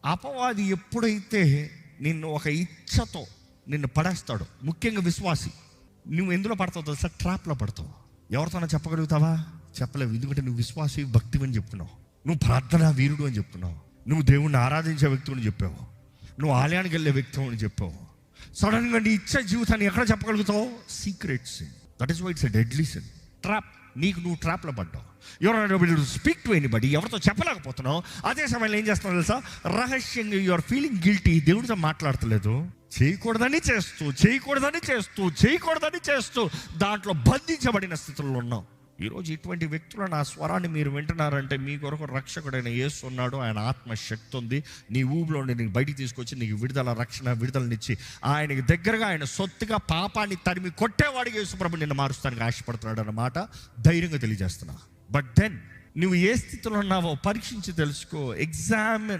అపవాది ఎప్పుడైతే నిన్ను ఒక ఇచ్చతో నిన్ను పడేస్తాడు, ముఖ్యంగా విశ్వాసి, నువ్వు ఎందులో పడతావు తెలుసా? ట్రాప్లో పడతావు. ఎవరితోనో చెప్పగలుగుతావా? చెప్పలేవు. ఎందుకంటే నువ్వు విశ్వాసి, భక్తివి అని చెప్తున్నావు, నువ్వు ప్రార్థనా వీరుడు అని చెప్తున్నావు, నువ్వు దేవుణ్ణి ఆరాధించే వ్యక్తి అని చెప్పావు, నువ్వు ఆలయానికి వెళ్ళే వ్యక్తి అని చెప్పావు. సడన్గా నీ ఇచ్చే జీవితాన్ని ఎక్కడ చెప్పగలుగుతావు? Secrets. That is why it's a deadly sin. Trap. నీకు నువ్వు ట్రాప్లో పడ్డావు. ఎవరైనా స్పీక్ టు ఎనీబడి, ఎవరితో చెప్పలేకపోతున్నావు. అదే సమయంలో ఏం చేస్తున్నావు తెలుసా? రహస్యంగా యు ఆర్ ఫీలింగ్ గిల్టీ, దేవుడితో మాట్లాడతలేదు, చేయకూడదని చేస్తూ దాంట్లో బంధించబడిన స్థితిలో ఉన్నావు. ఈరోజు ఇటువంటి వ్యక్తుల నా స్వరాన్ని మీరు వింటున్నారంటే మీ కొరకు రక్షకుడైన యేసు ఉన్నాడు. ఆయన ఆత్మశక్తి ఉంది. నీ ఊబిలో నీకు బయటికి తీసుకొచ్చి నీకు విడుదలనిచ్చి ఆయనకి దగ్గరగా, ఆయన సొత్తుగా పాపాన్ని తరిమి కొట్టేవాడికి యేసు ప్రభు నిన్ను మారుస్తానికి ఆశపడుతున్నాడు అన్నమాట ధైర్యంగా తెలియజేస్తున్నా. బట్ దెన్ నువ్వు ఏ స్థితిలో ఉన్నావో పరీక్షించి తెలుసుకో. ఎగ్జామిన్